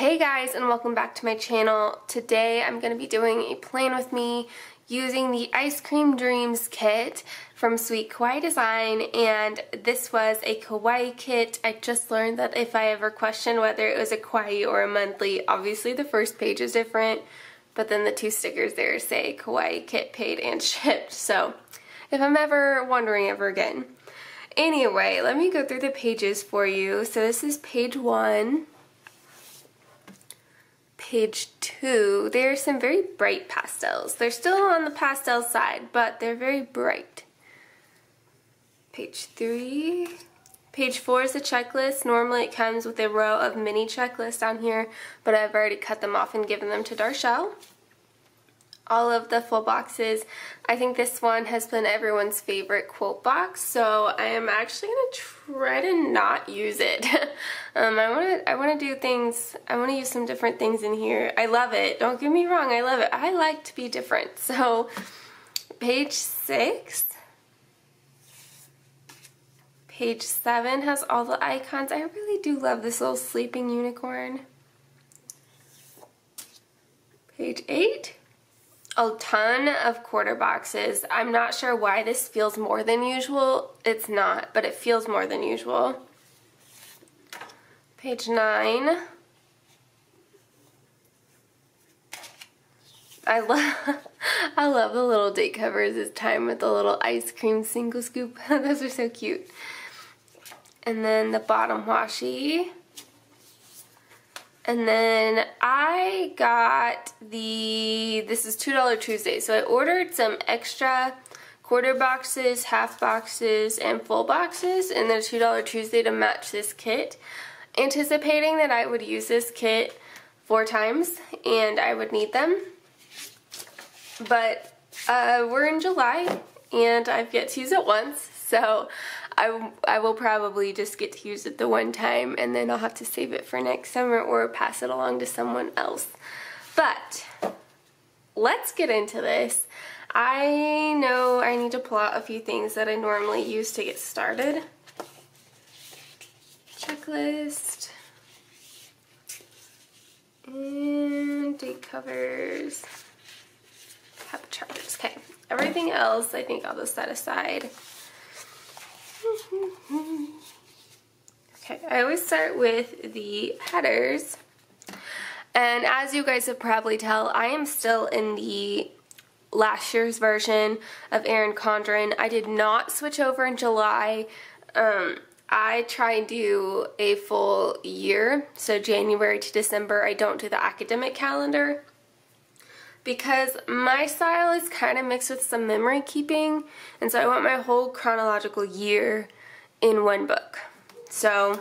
Hey guys, and welcome back to my channel. Today I'm going to be doing a plan with me using the Ice Cream Dreams kit from Sweet Kawaii Design, and this was a Kawaii kit. I just learned that if I ever question whether it was a Kawaii or a monthly, obviously the first page is different, but then the two stickers there say Kawaii kit paid and shipped, so if I'm ever wondering ever again. Anyway, let me go through the pages for you. So this is page 1. Page 2, there are some very bright pastels. They're still on the pastel side, but they're very bright. Page 3. Page 4 is a checklist. Normally it comes with a row of mini checklists down here, but I've already cut them off and given them to Darshell. All of the full boxes. I think this one has been everyone's favorite quote box, so I am actually going to try to not use it. I want to do things, I want to use some different things in here. I love it, don't get me wrong, I love it. I like to be different. So page 6. Page 7 has all the icons. I really do love this little sleeping unicorn. Page 8. A ton of quarter boxes. I'm not sure why this feels more than usual. It's not, but it feels more than usual. Page 9. I love the little date covers this time with the little ice cream single scoop. Those are so cute. And then the bottom washi. And then I got this is $2 Tuesday, so I ordered some extra quarter boxes, half boxes, and full boxes in the $2 Tuesday to match this kit, anticipating that I would use this kit 4 times and I would need them. But we're in July and I've yet to use it once, so I will probably just get to use it the one time and then I'll have to save it for next summer or pass it along to someone else. But let's get into this. I know I need to pull out a few things that I normally use to get started. Checklist. And date covers. Cap charts. Okay. Everything else I think I'll just set aside. Okay, I always start with the headers, and as you guys have probably tell, I am still in the last year's version of Erin Condren. I did not switch over in July. I try and do a full year, so January to December. I don't do the academic calendar, because my style is kind of mixed with some memory keeping, and so I want my whole chronological year in one book. So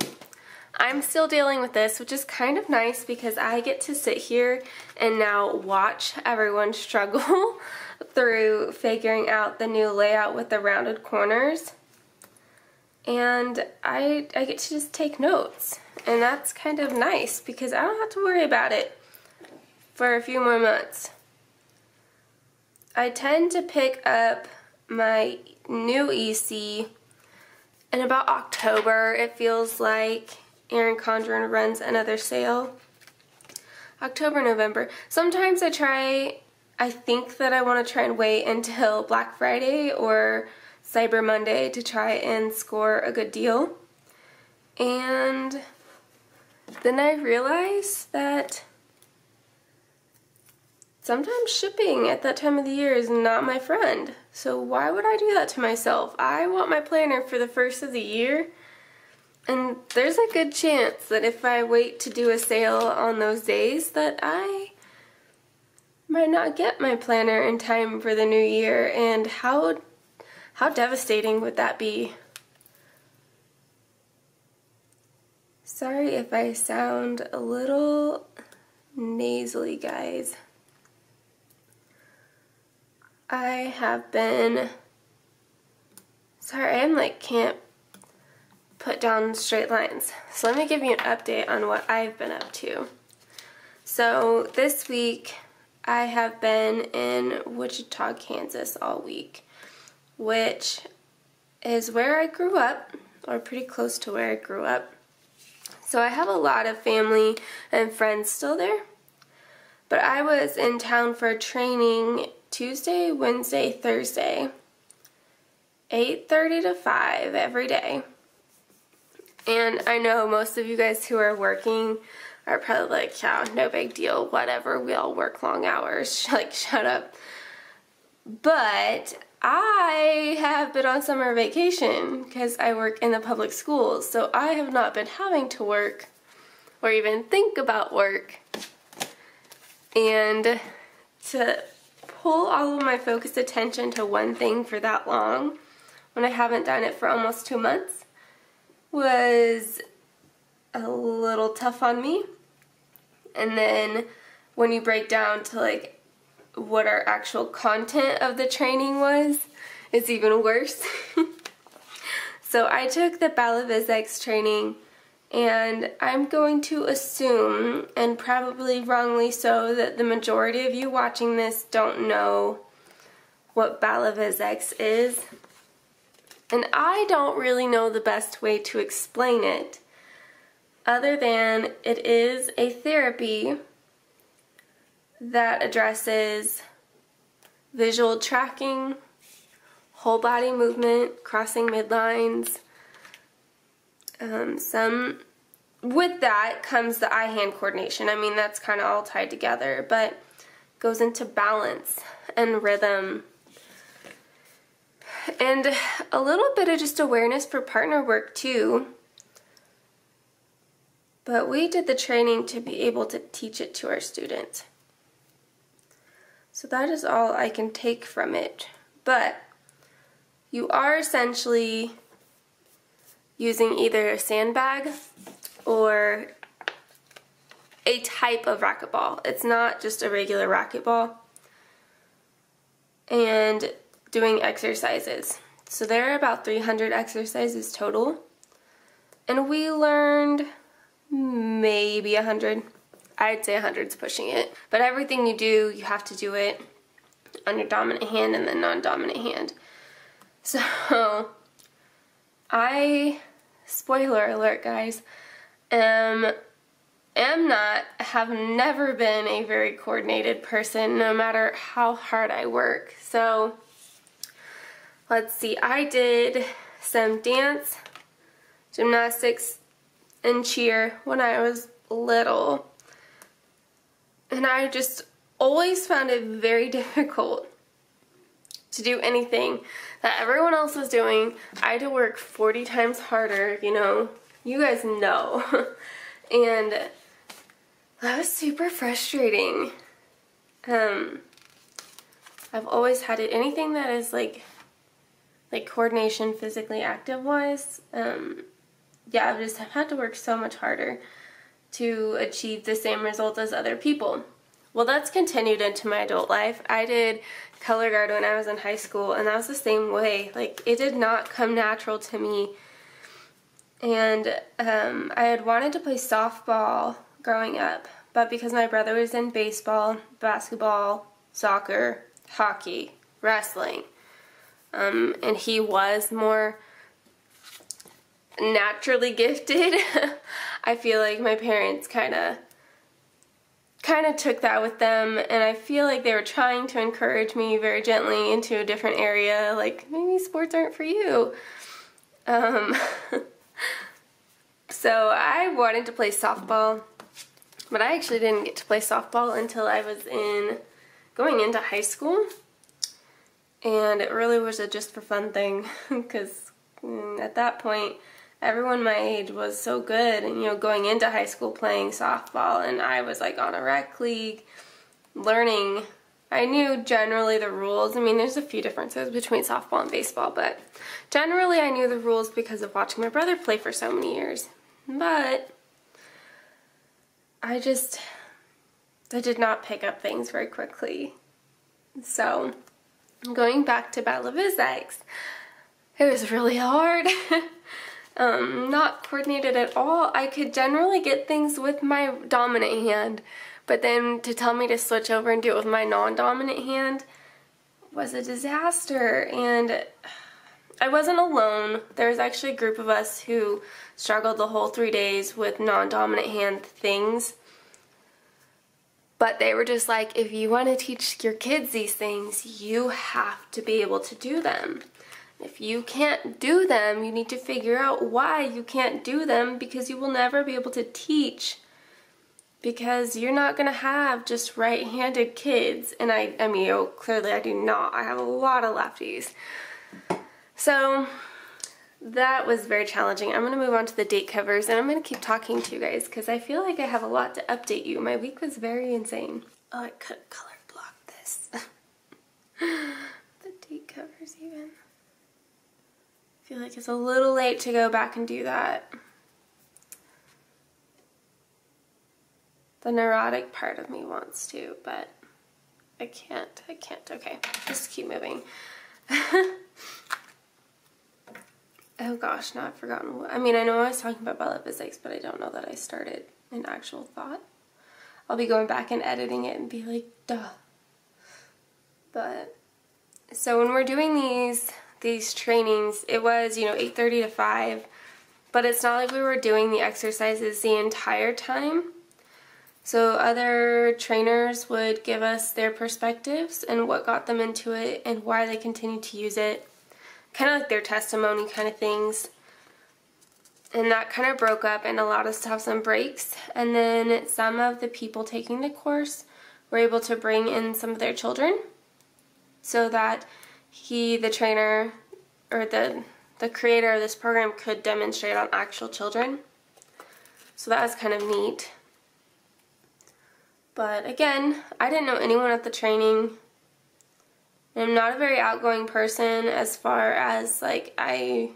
I'm still dealing with this, which is kind of nice because I get to sit here and now watch everyone struggle through figuring out the new layout with the rounded corners, and I get to just take notes, and that's kind of nice because I don't have to worry about it for a few more months. I tend to pick up my new EC in about October. It feels like Erin Condren runs another sale. October, November. Sometimes I think that I want to try and wait until Black Friday or Cyber Monday to try and score a good deal. And then I realized that sometimes shipping at that time of the year is not my friend. So why would I do that to myself? I want my planner for the first of the year, and there's a good chance that if I wait to do a sale on those days that I might not get my planner in time for the new year, and how devastating would that be? Sorry if I sound a little nasally, guys. I have been, sorry, I can't put down straight lines. So let me give you an update on what I've been up to. So this week I have been in Wichita, Kansas all week, which is where I grew up, or pretty close to where I grew up. So I have a lot of family and friends still there. But I was in town for training Tuesday, Wednesday, Thursday, 8:30 to 5 every day. And I know most of you guys who are working are probably like, yeah, no big deal, whatever, we all work long hours, like, shut up. But I have been on summer vacation because I work in the public schools, so I have not been having to work or even think about work. And to pull all of my focused attention to one thing for that long, when I haven't done it for almost 2 months, was a little tough on me. And then when you break down to like what our actual content of the training was, it's even worse. So I took the Balavizex training, and I'm going to assume, and probably wrongly so, that the majority of you watching this don't know what Balavizex is. And I don't really know the best way to explain it, other than it is a therapy that addresses visual tracking, whole body movement, crossing midlines. With that comes the eye-hand coordination. I mean, that's kind of all tied together, but goes into balance and rhythm. And a little bit of just awareness for partner work too. But we did the training to be able to teach it to our students. So that is all I can take from it. But you are essentially using either a sandbag or a type of racquetball. It's not just a regular racquetball. And doing exercises. So there are about 300 exercises total. And we learned maybe 100. I'd say 100's pushing it. But everything you do, you have to do it on your dominant hand and the non-dominant hand. So spoiler alert guys, have never been a very coordinated person no matter how hard I work. So let's see, I did some dance, gymnastics, and cheer when I was little. And I just always found it very difficult to do anything that everyone else was doing. I had to work 40 times harder, you know. You guys know. And that was super frustrating. I've always had it. Anything that is like coordination physically active wise, yeah, I've just had to work so much harder to achieve the same result as other people. Well, that's continued into my adult life. I did color guard when I was in high school, and that was the same way. Like, it did not come natural to me. And I had wanted to play softball growing up, but because my brother was in baseball, basketball, soccer, hockey, wrestling, and he was more naturally gifted, I feel like my parents kind of took that with them, and I feel like they were trying to encourage me very gently into a different area, like, maybe sports aren't for you. So I wanted to play softball, but I actually didn't get to play softball until I was going into high school, and it really was a just for fun thing, because at that point, everyone my age was so good, and, you know, going into high school playing softball, and I was like on a rec league, learning. I knew generally the rules. I mean, there's a few differences between softball and baseball, but generally I knew the rules because of watching my brother play for so many years. But I did not pick up things very quickly. So, going back to Balavizex, it was really hard. Not coordinated at all. I could generally get things with my dominant hand, but then to tell me to switch over and do it with my non-dominant hand was a disaster. And I wasn't alone. There was actually a group of us who struggled the whole 3 days with non-dominant hand things. But they were just like, if you want to teach your kids these things, you have to be able to do them. If you can't do them, you need to figure out why you can't do them, because you will never be able to teach, because you're not going to have just right-handed kids. And I mean, oh, clearly I do not. I have a lot of lefties. So that was very challenging. I'm going to move on to the date covers, and I'm going to keep talking to you guys because I feel like I have a lot to update you. My week was very insane. Oh, I could color block this. The date covers even. I feel like it's a little late to go back and do that. The neurotic part of me wants to, but I can't. Okay, just keep moving. Oh gosh, now I've forgotten what. I mean, I know I was talking about biological physics, but I don't know that I started an actual thought. I'll be going back and editing it and be like, duh. But, so when we're doing these trainings, it was, you know, 8:30 to 5, but it's not like we were doing the exercises the entire time. So other trainers would give us their perspectives and what got them into it and why they continue to use it. Kind of like their testimony kind of things. And that kind of broke up and allowed us to have some breaks. And then some of the people taking the course were able to bring in some of their children so that the trainer, or the creator of this program, could demonstrate on actual children. So that was kind of neat. But again, I didn't know anyone at the training. I'm not a very outgoing person, as far as like I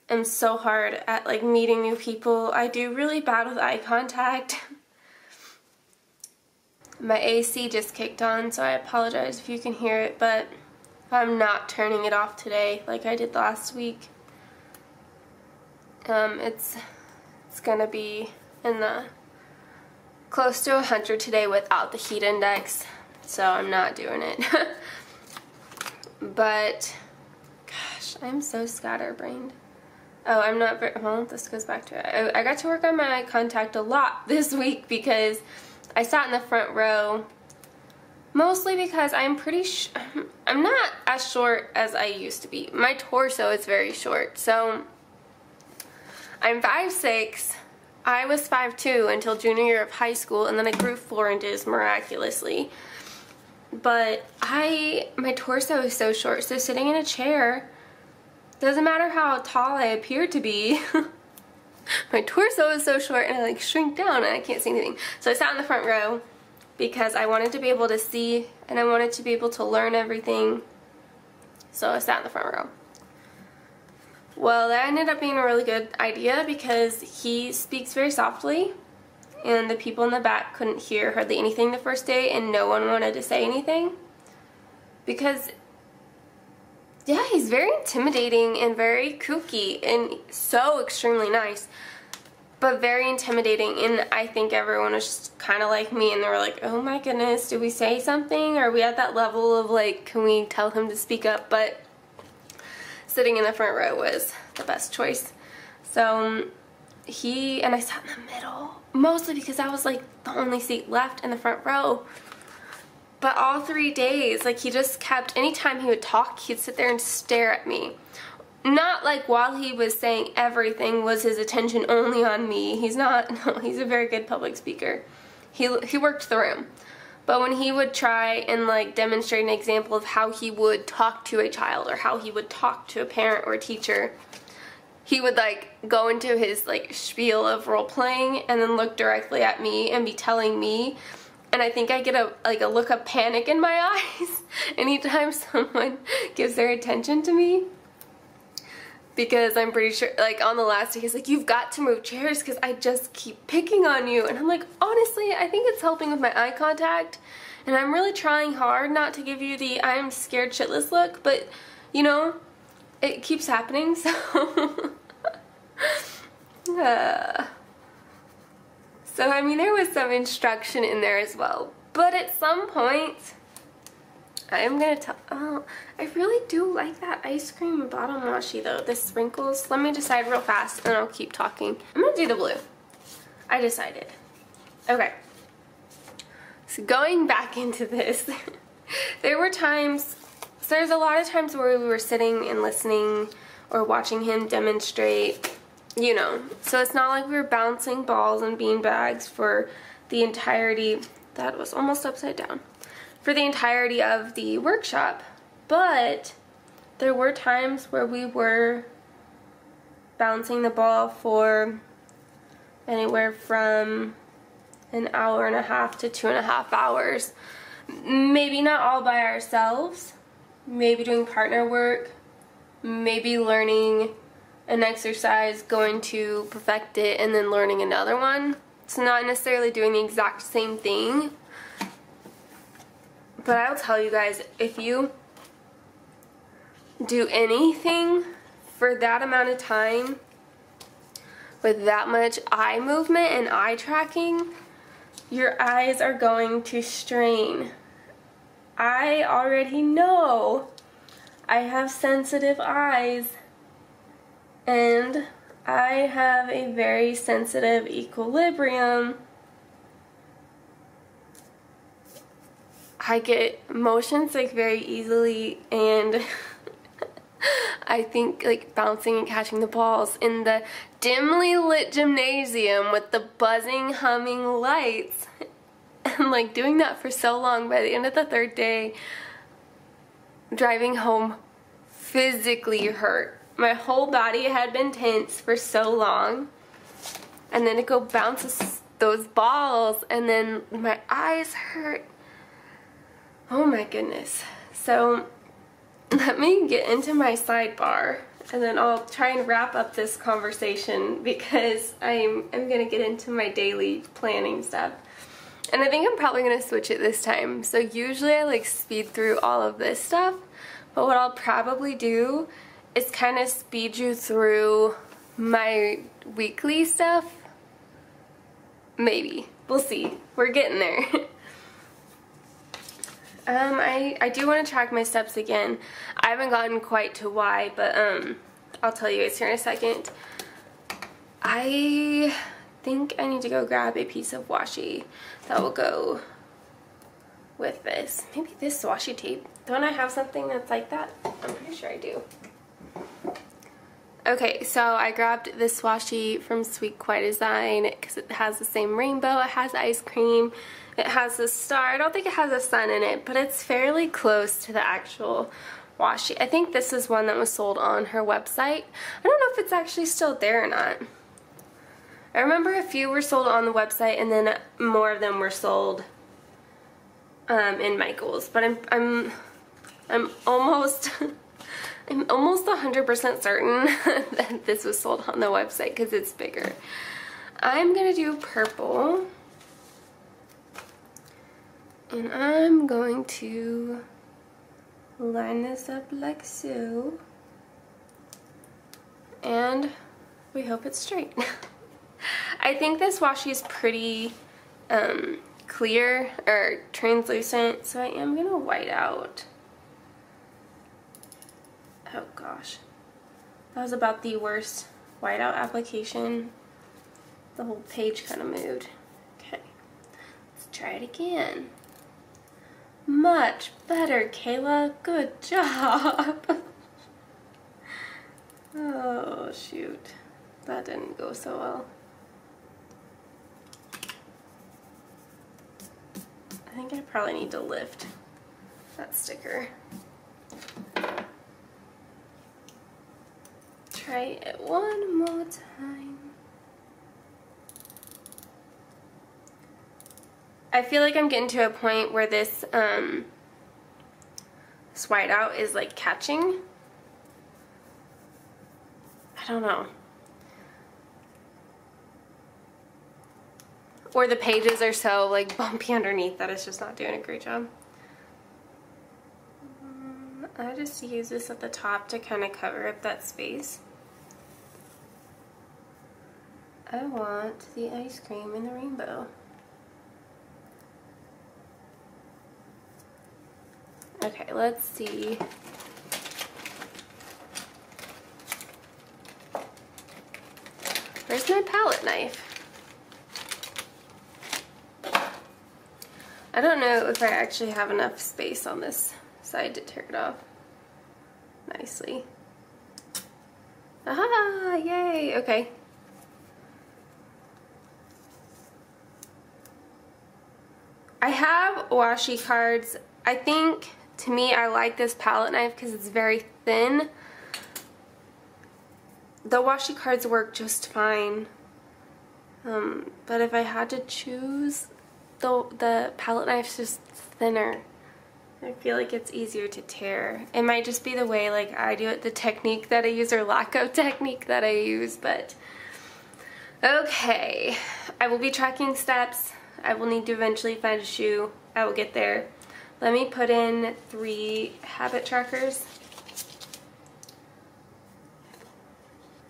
am so hard at like meeting new people. I do really bad with eye contact. My AC just kicked on, so I apologize if you can hear it, but I'm not turning it off today like I did last week. It's gonna be in the close to 100 today without the heat index. So I'm not doing it. But, gosh, I'm so scatterbrained. Oh, I'm not very, well, this goes back to it. I got to work on my eye contact a lot this week because I sat in the front row, mostly because I'm I'm not as short as I used to be. My torso is very short. So, I'm 5'6". I was 5'2" until junior year of high school, and then I grew 4 inches miraculously. But my torso is so short, so sitting in a chair, doesn't matter how tall I appear to be, my torso is so short and I like shrink down and I can't see anything. So I sat in the front row because I wanted to be able to see and I wanted to be able to learn everything. So I sat in the front row. Well, that ended up being a really good idea because he speaks very softly. And the people in the back couldn't hear hardly anything the first day, and no one wanted to say anything. Because, yeah, he's very intimidating and very kooky and so extremely nice. But very intimidating, and I think everyone was just kind of like me, and they were like, oh my goodness, did we say something? Are we at that level of, like, can we tell him to speak up? But sitting in the front row was the best choice. So, and I sat in the middle. Mostly because I was like the only seat left in the front row. But all 3 days, like he just kept, anytime he would talk, he'd sit there and stare at me. Not like while he was saying everything was his attention only on me. He's not, no, he's a very good public speaker. He worked the room. But when he would try and like demonstrate an example of how he would talk to a child or how he would talk to a parent or a teacher, he would like go into his like spiel of role playing and then look directly at me and be telling me, and I think I get a look of panic in my eyes anytime someone gives their attention to me, because I'm pretty sure like on the last day he's like, you've got to move chairs because I just keep picking on you, and I'm like, honestly I think it's helping with my eye contact and I'm really trying hard not to give you the I'm scared shitless look, but you know, it keeps happening, so so I mean there was some instruction in there as well, but at some point I'm gonna tell, Oh, I really do like that ice cream bottom washi though. The sprinkles. Let me decide real fast and I'll keep talking. I'm gonna do the blue. I decided. Okay. So going back into this, there were times, so there's a lot of times where we were sitting and listening or watching him demonstrate, you know. So it's not like we were bouncing balls and bean bags for the entirety, that was almost upside down, for the entirety of the workshop. But there were times where we were bouncing the ball for anywhere from an hour and a half to 2.5 hours. Maybe not all by ourselves, maybe doing partner work, maybe learning an exercise, going to perfect it, and then learning another one. So not necessarily doing the exact same thing. But I'll tell you guys, if you do anything for that amount of time with that much eye movement and eye tracking, your eyes are going to strain. I already know I have sensitive eyes, and I have a very sensitive equilibrium. I get motion sick very easily, and I think like bouncing and catching the balls in the dimly lit gymnasium with the buzzing, humming lights, and like doing that for so long, by the end of the 3rd day, driving home physically hurt. My whole body had been tense for so long, and then to go bounce those balls, and then my eyes hurt. Oh my goodness. So let me get into my sidebar, and then I'll try and wrap up this conversation, because I'm gonna get into my daily planning stuff. And I think I'm probably gonna switch it this time. So usually I like speed through all of this stuff, but what I'll probably do is kind of speed you through my weekly stuff. Maybe. We'll see. We're getting there. I do want to track my steps again. I haven't gotten quite to why, but I'll tell you guys here in a second. I think I need to go grab a piece of washi that will go with this. Maybe this washi tape. Don't I have something that's like that? I'm pretty sure I do. Okay, so I grabbed this washi from Sweet Kawaii Design because it has the same rainbow, it has ice cream, it has a star. I don't think it has a sun in it, but it's fairly close to the actual washi. I think this is one that was sold on her website. I don't know if it's actually still there or not. I remember a few were sold on the website, and then more of them were sold in Michael's. But I'm almost I'm almost 100% certain that this was sold on the website because it's bigger. I'm gonna do purple, and I'm going to line this up like so, and we hope it's straight. I think this washi is pretty clear or translucent, so I am gonna white out. Oh gosh, that was about the worst whiteout application. The whole page kind of moved. Okay, let's try it again. Much better, Kayla. Good job. Oh shoot, that didn't go so well. I think I probably need to lift that sticker. Try it one more time. I feel like I'm getting to a point where this this whiteout is like catching. I don't know. Or the pages are so like bumpy underneath that it's just not doing a great job. I just use this at the top to kind of cover up that space. I want the ice cream and the rainbow. Okay, let's see. Where's my palette knife? I don't know if I actually have enough space on this side to tear it off nicely. Aha! Yay! Okay. I have washi cards. I think, to me, I like this palette knife because it's very thin. The washi cards work just fine. But if I had to choose, the palette knife's just thinner. I feel like it's easier to tear. It might just be the way like I do it, the technique that I use or lack of technique that I use, but okay. I will be tracking steps. I will need to eventually find a shoe. I will get there. Let me put in 3 habit trackers.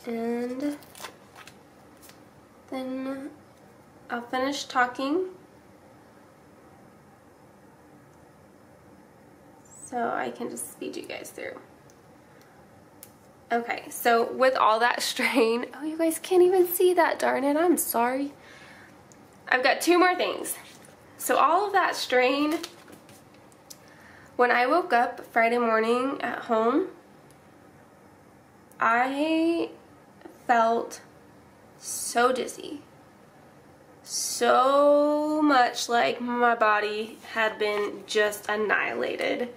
And then I'll finish talking. So I can just speed you guys through. Okay, so with all that strain, oh, you guys can't even see that, darn it, I'm sorry. I've got 2 more things. So all of that strain, when I woke up Friday morning at home, I felt so dizzy. So much like my body had been just annihilated.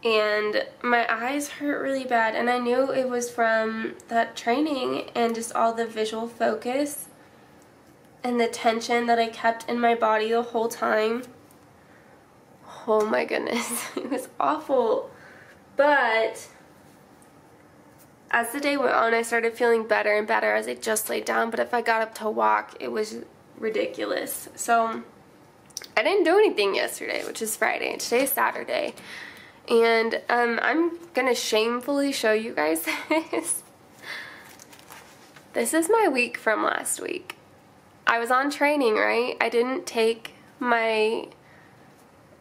And my eyes hurt really bad, and I knew it was from that training and just all the visual focus and the tension that I kept in my body the whole time. Oh my goodness, it was awful. But as the day went on, I started feeling better and better as I just laid down, but if I got up to walk, it was ridiculous. So I didn't do anything yesterday, which is Friday. Today is Saturday. And I'm gonna shamefully show you guys this. This is my week from last week. I was on training, right? I didn't take my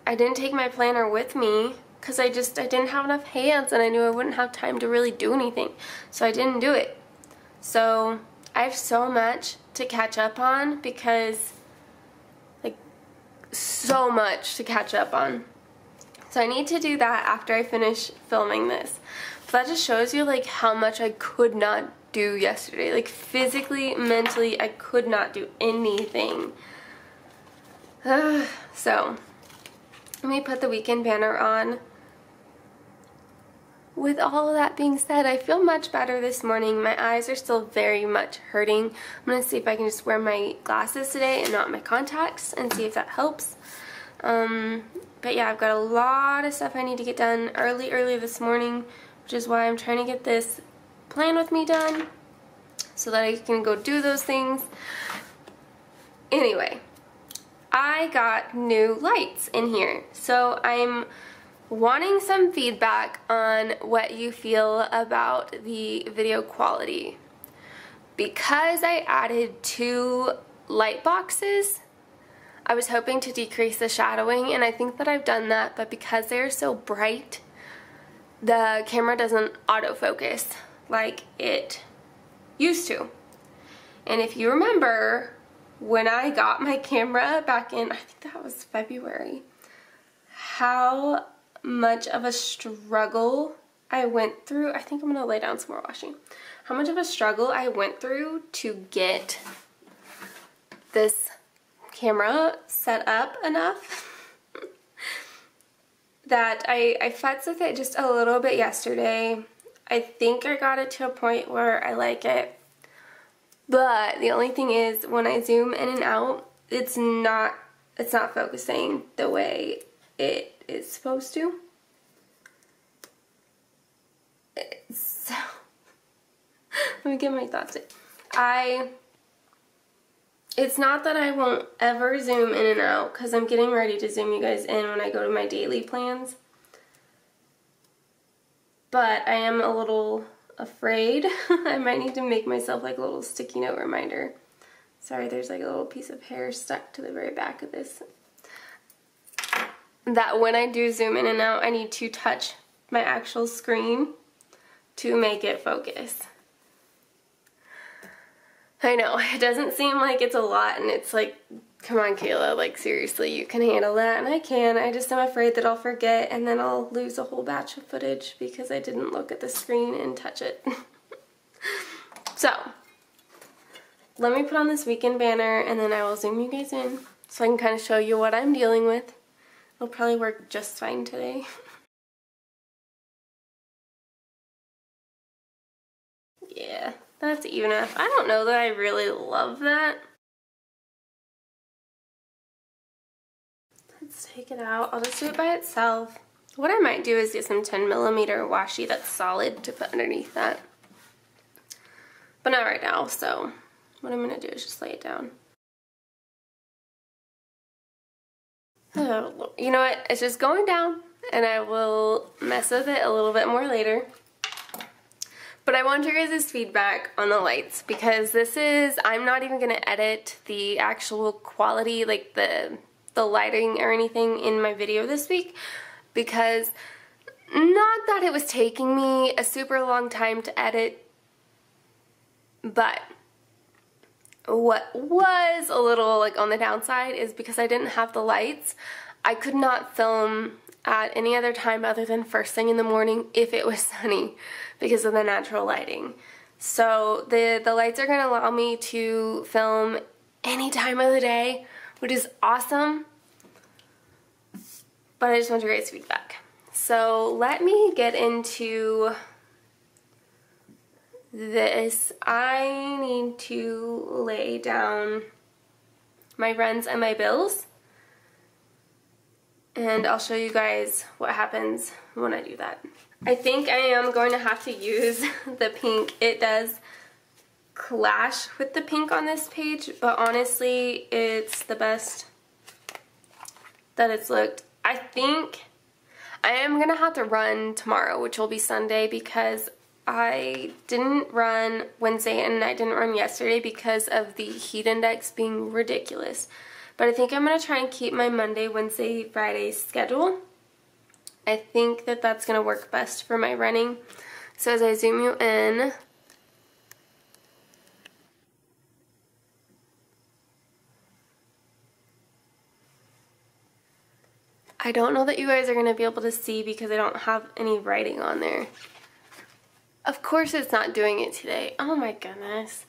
planner with me because I didn't have enough hands and I knew I wouldn't have time to really do anything. So I didn't do it. So I have so much to catch up on because, like, so much to catch up on. So I need to do that after I finish filming this. But that just shows you like how much I could not do yesterday. Like physically, mentally, I could not do anything. So let me put the weekend banner on. With all of that being said, I feel much better this morning. My eyes are still very much hurting. I'm going to see if I can just wear my glasses today and not my contacts and see if that helps. But yeah, I've got a lot of stuff I need to get done early this morning, which is why I'm trying to get this plan with me done so that I can go do those things. Anyway, I got new lights in here, so I'm wanting some feedback on what you feel about the video quality. Because I added 2 light boxes, I was hoping to decrease the shadowing, and I think that I've done that, but because they're so bright, the camera doesn't autofocus like it used to. And if you remember, when I got my camera back in, I think that was February, how much of a struggle I went through. I think I'm going to lay down some more washing. How much of a struggle I went through to get this camera set up enough that I futzed with it just a little bit yesterday. I think I got it to a point where I like it, but the only thing is when I zoom in and out, it's not focusing the way it is supposed to. So let me get my thoughts in. It's not that I won't ever zoom in and out, because I'm getting ready to zoom you guys in when I go to my daily plans. But I am a little afraid. I might need to make myself like a little sticky note reminder. Sorry, there's like a little piece of hair stuck to the very back of this. that when I do zoom in and out, I need to touch my actual screen to make it focus. I know, it doesn't seem like it's a lot, and it's like, come on Kayla, like seriously, you can handle that, and I can. I just am afraid that I'll forget and then I'll lose a whole batch of footage because I didn't look at the screen and touch it. So, let me put on this weekend banner and then I will zoom you guys in so I can kind of show you what I'm dealing with. It'll probably work just fine today. Yeah, that's even enough. I don't know that I really love that. Let's take it out. I'll just do it by itself. What I might do is get some 10mm washi that's solid to put underneath that. But not right now, so what I'm going to do is just lay it down. Oh, you know what? It's just going down, and I will mess with it a little bit more later. But I want your guys' feedback on the lights, because I'm not even going to edit the actual quality, like the lighting or anything in my video this week, because not that it was taking me a super long time to edit, but what was a little like on the downside is because I didn't have the lights, I could not film at any other time other than first thing in the morning if it was sunny because of the natural lighting. So the lights are going to allow me to film any time of the day, which is awesome. But I just want your guys' feedback. So let me get into this. I need to lay down my runs and my bills, and I'll show you guys what happens when I do that. I think I am going to have to use the pink. It does clash with the pink on this page, but honestly, it's the best that it's looked. I think I am going to have to run tomorrow, which will be Sunday, because I didn't run Wednesday and I didn't run yesterday because of the heat index being ridiculous. But I think I'm going to try and keep my Monday, Wednesday, Friday schedule. I think that that's going to work best for my running. So as I zoom you in, I don't know that you guys are going to be able to see because I don't have any writing on there. Of course it's not doing it today. Oh my goodness.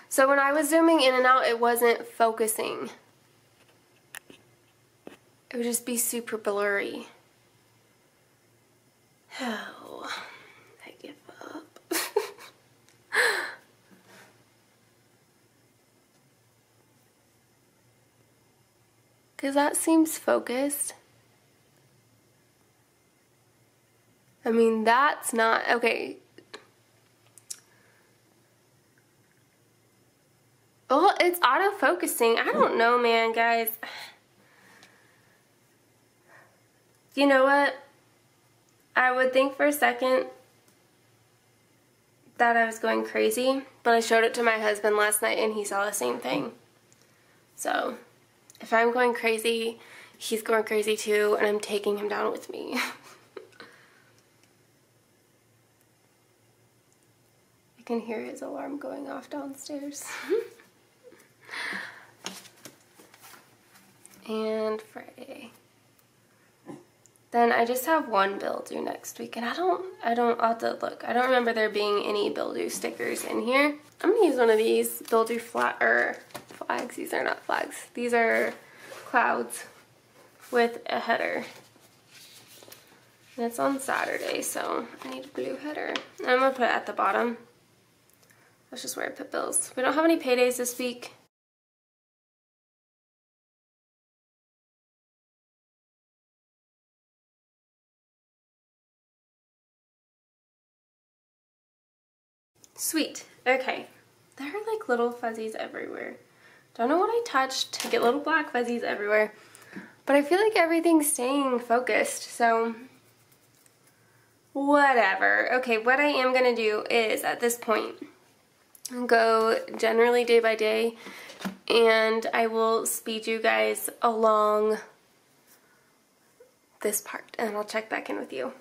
So when I was zooming in and out, it wasn't focusing. It would just be super blurry. Oh, I give up. Because that seems focused. I mean, that's not, okay. Oh, it's auto-focusing. I don't know, man, guys. You know what? I would think for a second that I was going crazy, but I showed it to my husband last night and he saw the same thing. So, if I'm going crazy, he's going crazy too, and I'm taking him down with me. I can hear his alarm going off downstairs. And Friday. Then I just have one bill due next week, and I'll have to look. I don't remember there being any bill due stickers in here. I'm gonna use one of these bill due flags. These are not flags. These are clouds with a header. And it's on Saturday, so I need a blue header. And I'm gonna put it at the bottom. That's just where I put bills. We don't have any paydays this week. Sweet. Okay. There are like little fuzzies everywhere. Don't know what I touched to get little black fuzzies everywhere. But I feel like everything's staying focused, so whatever. Okay, what I am going to do is, at this point, go generally day by day, and I will speed you guys along this part, and I'll check back in with you.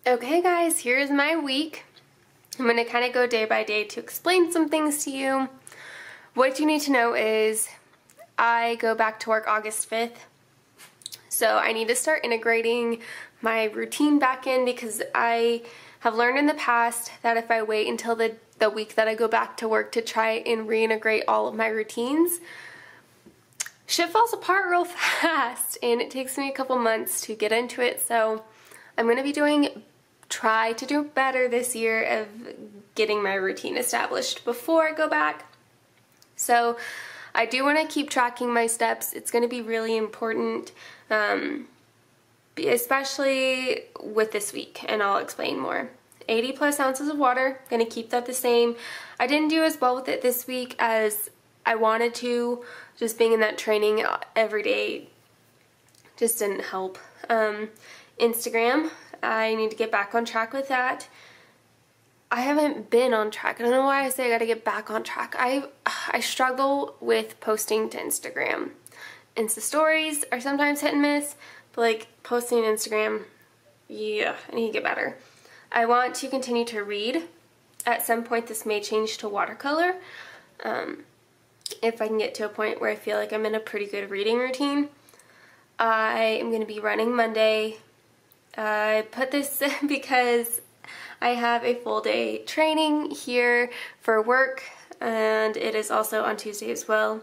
Okay guys, here's my week. I'm going to kind of go day by day to explain some things to you. What you need to know is I go back to work August 5th. So I need to start integrating my routine back in, because I have learned in the past that if I wait until the week that I go back to work to try and reintegrate all of my routines, shit falls apart real fast and it takes me a couple months to get into it. So I'm going to be try to do better this year of getting my routine established before I go back. So I do want to keep tracking my steps. It's going to be really important, especially with this week, and I'll explain more. 80 plus ounces of water, going to keep that the same. I didn't do as well with it this week as I wanted to. Just being in that training every day just didn't help. Instagram, I need to get back on track with that. I haven't been on track. I don't know why I say I gotta get back on track. I struggle with posting to Instagram. Insta stories are sometimes hit and miss, but like posting on Instagram, yeah, I need to get better. I want to continue to read. At some point this may change to watercolor. If I can get to a point where I feel like I'm in a pretty good reading routine. I am going to be running Monday. I put this because I have a full day training here for work, and it is also on Tuesday as well.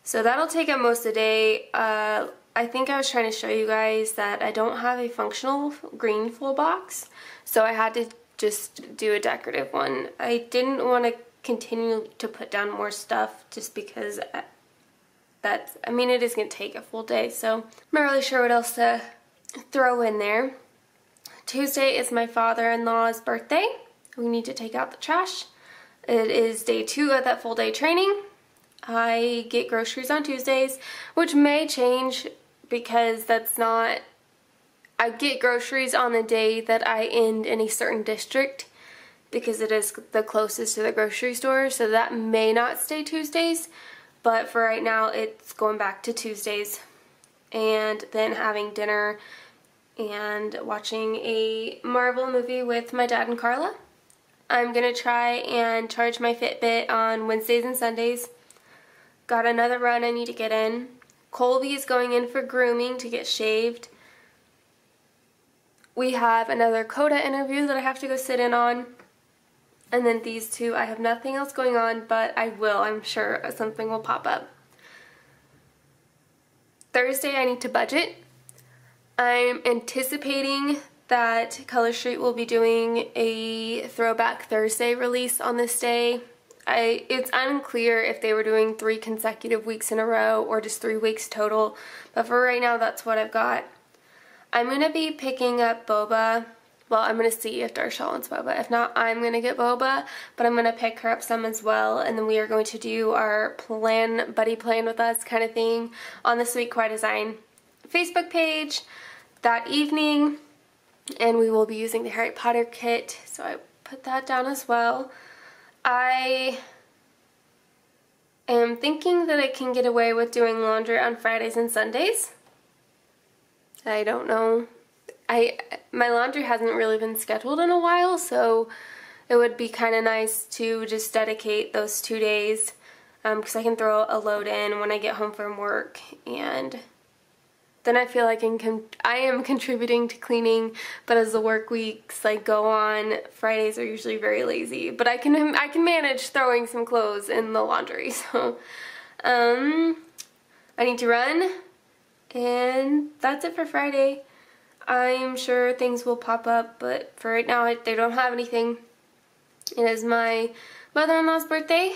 So that'll take up most of the day. I think I was trying to show you guys that I don't have a functional green full box, so I had to just do a decorative one. I didn't want to continue to put down more stuff just because I mean, it is going to take a full day, so I'm not really sure what else to throw in there. Tuesday is my father-in-law's birthday. We need to take out the trash. It is day 2 of that full day training. I get groceries on Tuesdays, which may change because that's not... I get groceries on the day that I end in a certain district because it is the closest to the grocery store, so that may not stay Tuesdays, but for right now it's going back to Tuesdays, and then having dinner and watching a Marvel movie with my dad and Carla. I'm gonna try and charge my Fitbit on Wednesdays and Sundays. Got another run I need to get in. Colby is going in for grooming to get shaved. We have another CODA interview that I have to go sit in on. And then these two, I have nothing else going on, but I will. I'm sure something will pop up. Thursday, I need to budget. I'm anticipating that Color Street will be doing a Throwback Thursday release on this day. It's unclear if they were doing 3 consecutive weeks in a row or just 3 weeks total, but for right now, that's what I've got. I'm going to be picking up boba. Well, I'm going to see if Darshall wants boba. If not, I'm going to get boba, but I'm going to pick her up some as well, and then we are going to do our buddy plan with us kind of thing on the Sweet Kawaii Design Facebook page that evening, and we will be using the Harry Potter kit, so I put that down as well. I am thinking that I can get away with doing laundry on Fridays and Sundays. I don't know. My laundry hasn't really been scheduled in a while, so it would be kind of nice to just dedicate those 2 days because I can throw a load in when I get home from work, and then I feel like I am contributing to cleaning, but as the work weeks go on, Fridays are usually very lazy. But I can manage throwing some clothes in the laundry. So I need to run, and that's it for Friday. I'm sure things will pop up, but for right now they don't have anything. It is my mother-in-law's birthday,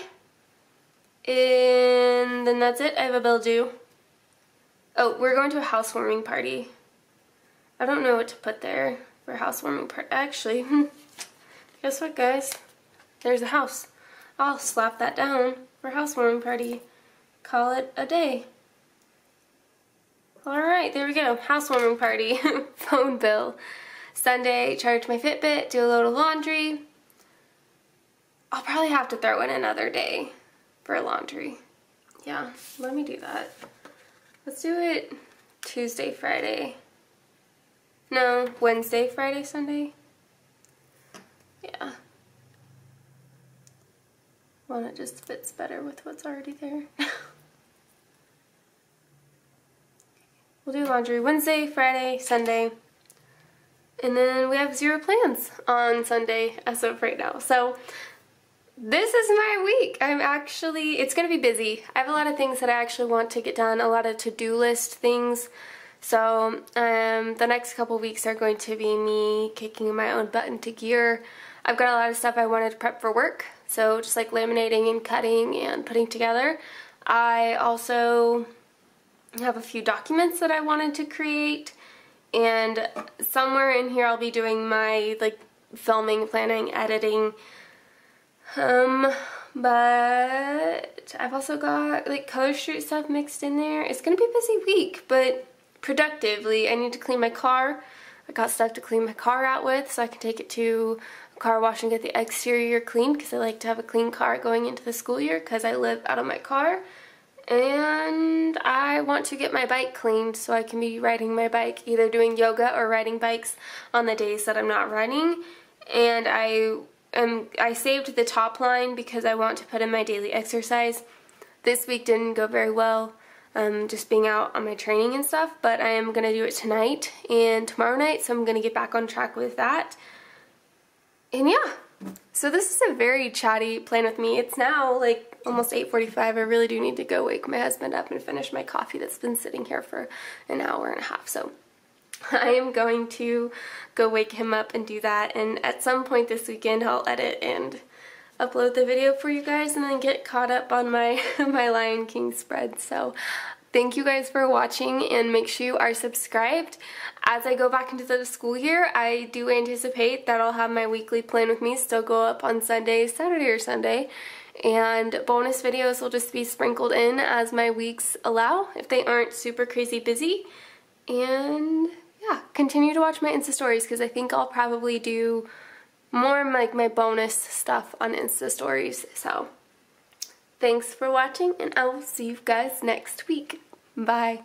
and then that's it. I have a bill due. Oh, we're going to a housewarming party. I don't know what to put there for a housewarming party. Actually, guess what, guys? There's a house. I'll slap that down for a housewarming party. Call it a day. Alright, there we go. Housewarming party. Phone bill. Sunday, charge my Fitbit, do a load of laundry. I'll probably have to throw in another day for laundry. Yeah, let me do that. Let's do it Tuesday, Friday. No, Wednesday, Friday, Sunday. Yeah. Well, it just fits better with what's already there. We'll do laundry Wednesday, Friday, Sunday. And then we have 0 plans on Sunday as of right now. So this is my week. It's going to be busy. I have a lot of things that I actually want to get done, a lot of to-do list things. So the next couple weeks are going to be me kicking my own butt into gear. I've got a lot of stuff I wanted to prep for work, so just like laminating and cutting and putting together. I also have a few documents that I wanted to create, and somewhere in here I'll be doing my filming, planning, editing. But I've also got Color Street stuff mixed in there. It's gonna be a busy week, but productively. I need to clean my car. I got stuff to clean my car out with so I can take it to a car wash and get the exterior cleaned because I like to have a clean car going into the school year because I live out of my car. And I want to get my bike cleaned so I can be riding my bike, either doing yoga or riding bikes on the days that I'm not running. And I saved the top line because I want to put in my daily exercise. This week didn't go very well, just being out on my training and stuff, but I am going to do it tonight and tomorrow night, so I'm going to get back on track with that. And yeah, so this is a very chatty plan with me. It's now almost 8:45. I really do need to go wake my husband up and finish my coffee that's been sitting here for an hour and a half. So I am going to go wake him up and do that, and at some point this weekend I'll edit and upload the video for you guys and then get caught up on my my Lion King spread. So thank you guys for watching, and make sure you are subscribed. As I go back into the school year, I do anticipate that I'll have my weekly plan with me still go up on Sunday, Saturday or Sunday, and bonus videos will just be sprinkled in as my weeks allow if they aren't super crazy busy. And yeah, continue to watch my Insta stories because I think I'll probably do more like my bonus stuff on Insta stories. So thanks for watching, and I will see you guys next week. Bye.